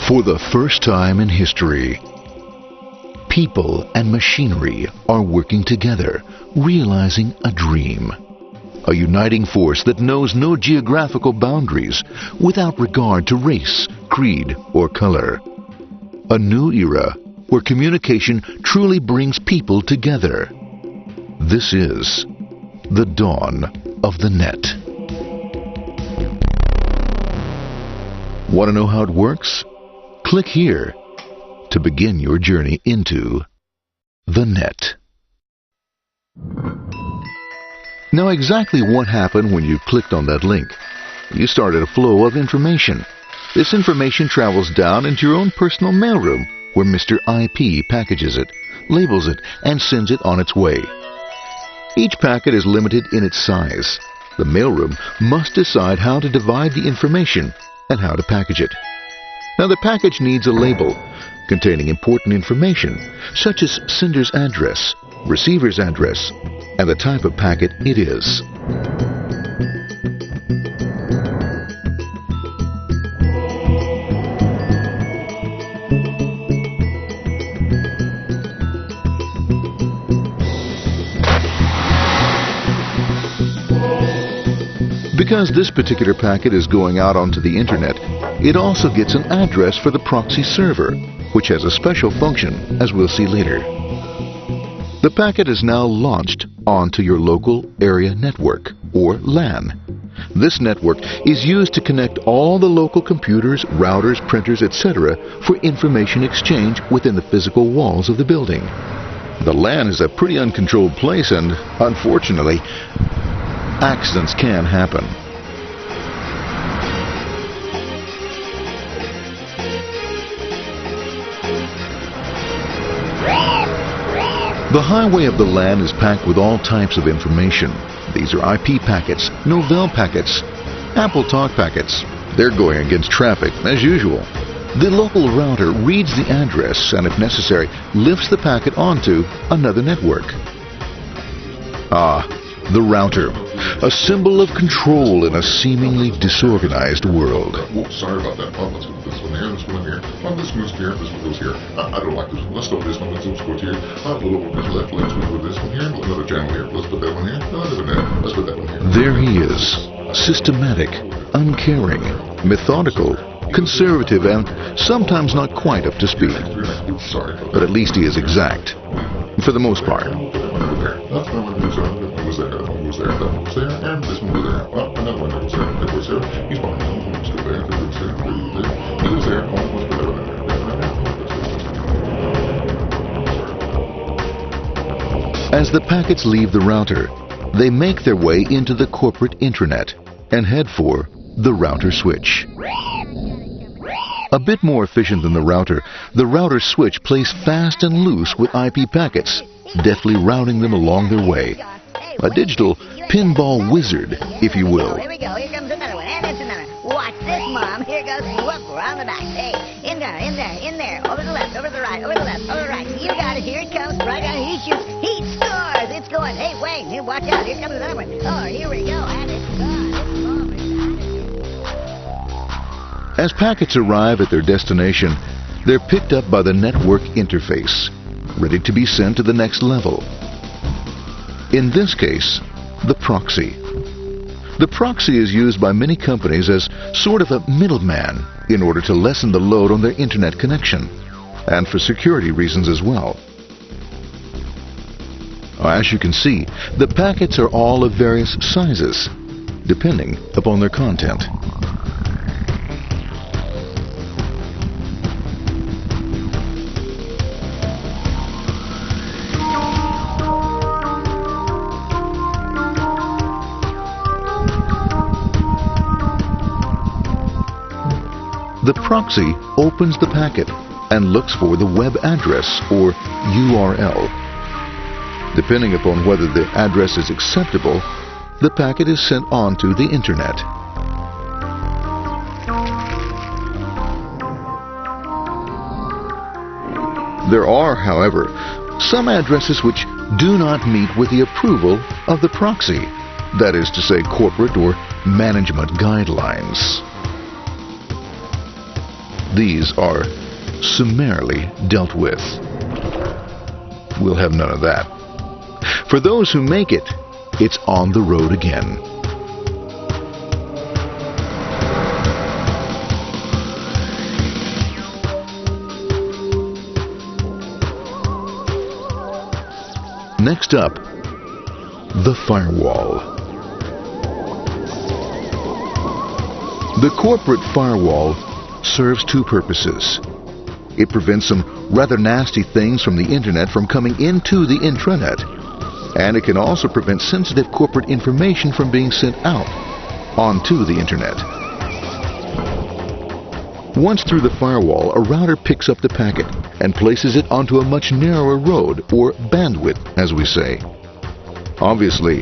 For the first time in history, people and machinery are working together, realizing a dream. A uniting force that knows no geographical boundaries without regard to race, creed, or color. A new era where communication truly brings people together. This is the dawn of the net. Want to know how it works? Click here to begin your journey into the net. Now, exactly what happened when you clicked on that link? You started a flow of information. This information travels down into your own personal mailroom, where Mr. IP packages it, labels it, and sends it on its way. Each packet is limited in its size. The mailroom must decide how to divide the information and how to package it. Now, the package needs a label containing important information, such as sender's address, receiver's address, and the type of packet it is. Because this particular packet is going out onto the internet, it also gets an address for the proxy server, which has a special function, as we'll see later. The packet is now launched onto your local area network, or LAN. This network is used to connect all the local computers, routers, printers, etc. for information exchange within the physical walls of the building. The LAN is a pretty uncontrolled place, and unfortunately, accidents can happen. The highway of the LAN is packed with all types of information. These are IP packets, Novell packets, Apple Talk packets. They're going against traffic, as usual. The local router reads the address and, if necessary, lifts the packet onto another network. The router, a symbol of control in a seemingly disorganized world. Sorry about that. Let's put this one here, this one here. This goes here, this one goes here. I don't like this one. Let's go with this one. Let's go here. A little bit left. Let's go with this one here. Another channel here. Let's put that one here. Another one there. Let's put that one here. There he is, systematic, uncaring, methodical, conservative, and sometimes not quite up to speed. But at least he is exact, for the most part. That's one was there, that one was there, that one was there, and this one was there. Another one was there, that was there. He's behind that one, still there, that was there, he was there, oh, was there, As the packets leave the router, they make their way into the corporate intranet and head for the router switch. A bit more efficient than the router switch plays fast and loose with IP packets, deftly routing them along their way. A digital pinball wizard, if you will. Here we go. Here comes another one. And it's another. Watch this, Mom. Here goes. Whoop, we're on the back. Hey, in there, in there, in there. Over the left, over the right, over the left, over the right. You got it. Here it comes. Right down. He shoots. He scores. It's going. Hey, wait. Here, watch out. Here comes another one. Oh, here we go. And it's gone. As packets arrive at their destination, they're picked up by the network interface, ready to be sent to the next level. In this case, the proxy. The proxy is used by many companies as sort of a middleman in order to lessen the load on their internet connection, and for security reasons as well. As you can see, the packets are all of various sizes, depending upon their content. The proxy opens the packet and looks for the web address, or URL. Depending upon whether the address is acceptable, the packet is sent on to the internet. There are, however, some addresses which do not meet with the approval of the proxy, that is to say, corporate or management guidelines. these are summarily dealt with. We'll have none of that. For those who make it, it's on the road again. Next up, the firewall. The corporate firewall serves two purposes. It prevents some rather nasty things from the internet from coming into the intranet, and it can also prevent sensitive corporate information from being sent out onto the internet. Once through the firewall, a router picks up the packet and places it onto a much narrower road, or bandwidth, as we say. Obviously,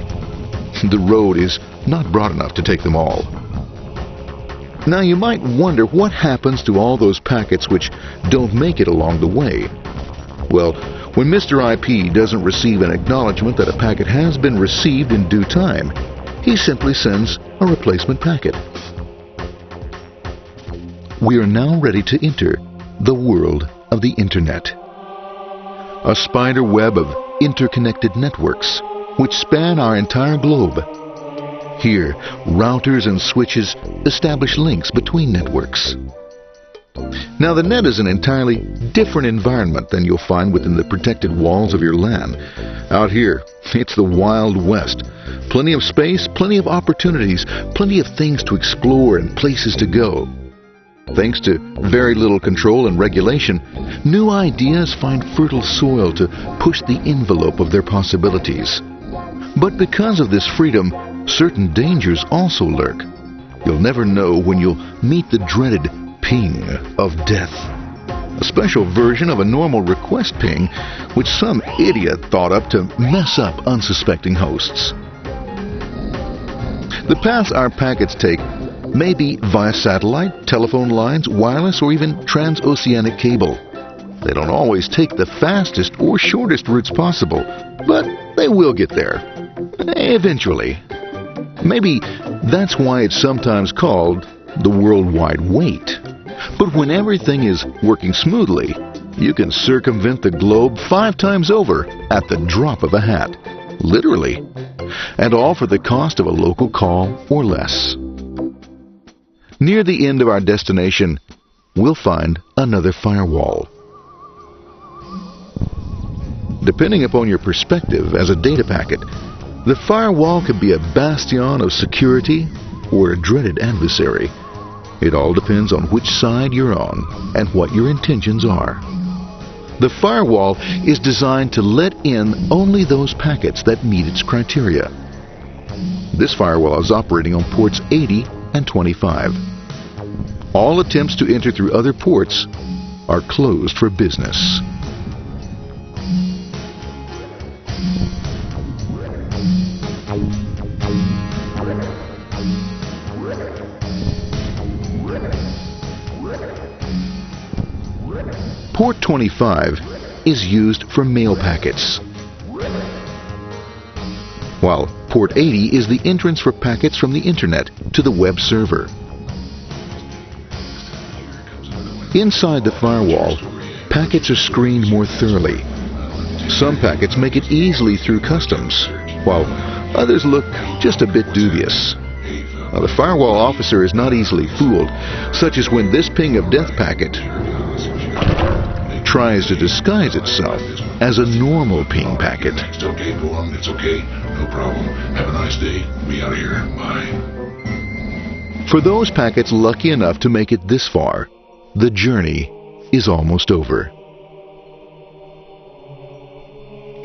the road is not broad enough to take them all. Now you might wonder what happens to all those packets which don't make it along the way. Well, when Mr. IP doesn't receive an acknowledgement that a packet has been received in due time, he simply sends a replacement packet. We are now ready to enter the world of the Internet. A spider web of interconnected networks which span our entire globe. Here, routers and switches establish links between networks. Now, the net is an entirely different environment than you'll find within the protected walls of your LAN. Out here, it's the Wild West. Plenty of space, plenty of opportunities, plenty of things to explore and places to go. Thanks to very little control and regulation, new ideas find fertile soil to push the envelope of their possibilities. But because of this freedom, certain dangers also lurk. You'll never know when you'll meet the dreaded ping of death. A special version of a normal request ping, which some idiot thought up to mess up unsuspecting hosts. The paths our packets take may be via satellite, telephone lines, wireless, or even transoceanic cable. They don't always take the fastest or shortest routes possible, but they will get there. Eventually. Maybe that's why it's sometimes called the worldwide wait. But when everything is working smoothly, you can circumvent the globe 5 times over at the drop of a hat. Literally. And all for the cost of a local call or less. Near the end of our destination, we'll find another firewall. Depending upon your perspective as a data packet, the firewall could be a bastion of security or a dreaded adversary. It all depends on which side you're on and what your intentions are. The firewall is designed to let in only those packets that meet its criteria. This firewall is operating on ports 80 and 25. All attempts to enter through other ports are closed for business. Port 25 is used for mail packets, while Port 80 is the entrance for packets from the Internet to the web server. Inside the firewall, packets are screened more thoroughly. Some packets make it easily through customs, while others look just a bit dubious. Now, the firewall officer is not easily fooled, such as when this ping of death packet tries to disguise itself as a normal ping packet. It's okay, go on, it's okay, no problem. Have a nice day. We out of here. Bye. For those packets lucky enough to make it this far, the journey is almost over.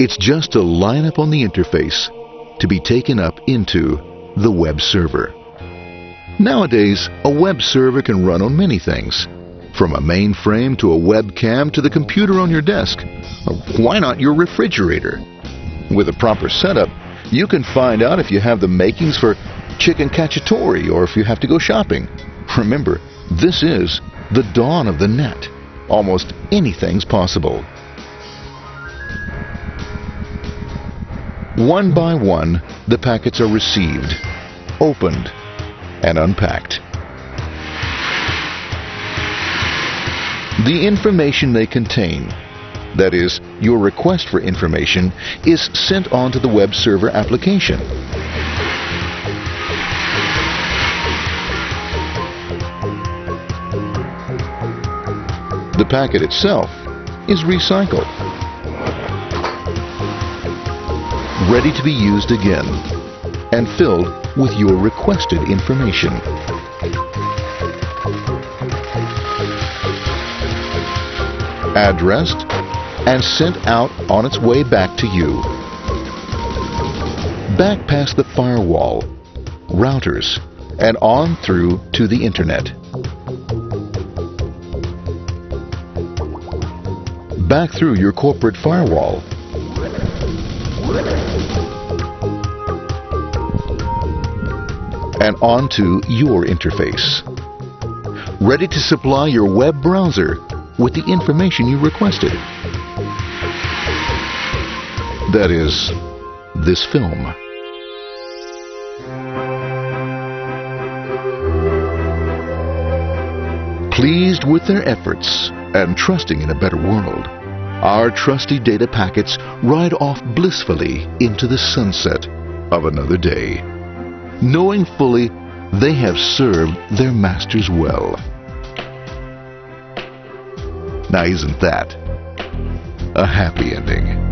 It's just a line up on the interface to be taken up into the web server. Nowadays, a web server can run on many things, from a mainframe to a webcam to the computer on your desk. Why not your refrigerator? With a proper setup, you can find out if you have the makings for chicken cacciatore or if you have to go shopping. Remember, this is the dawn of the net. Almost anything's possible. One by one, the packets are received, opened, and unpacked. The information they contain, that is, your request for information, is sent on to the web server application. The packet itself is recycled, ready to be used again, and filled with your requested information. Addressed and sent out on its way back to you. Back past the firewall, routers, and on through to the internet. Back through your corporate firewall. And onto your interface. Ready to supply your web browser with the information you requested. That is, this film. Pleased with their efforts and trusting in a better world, our trusty data packets ride off blissfully into the sunset of another day, knowing fully they have served their masters well. Now, isn't that a happy ending?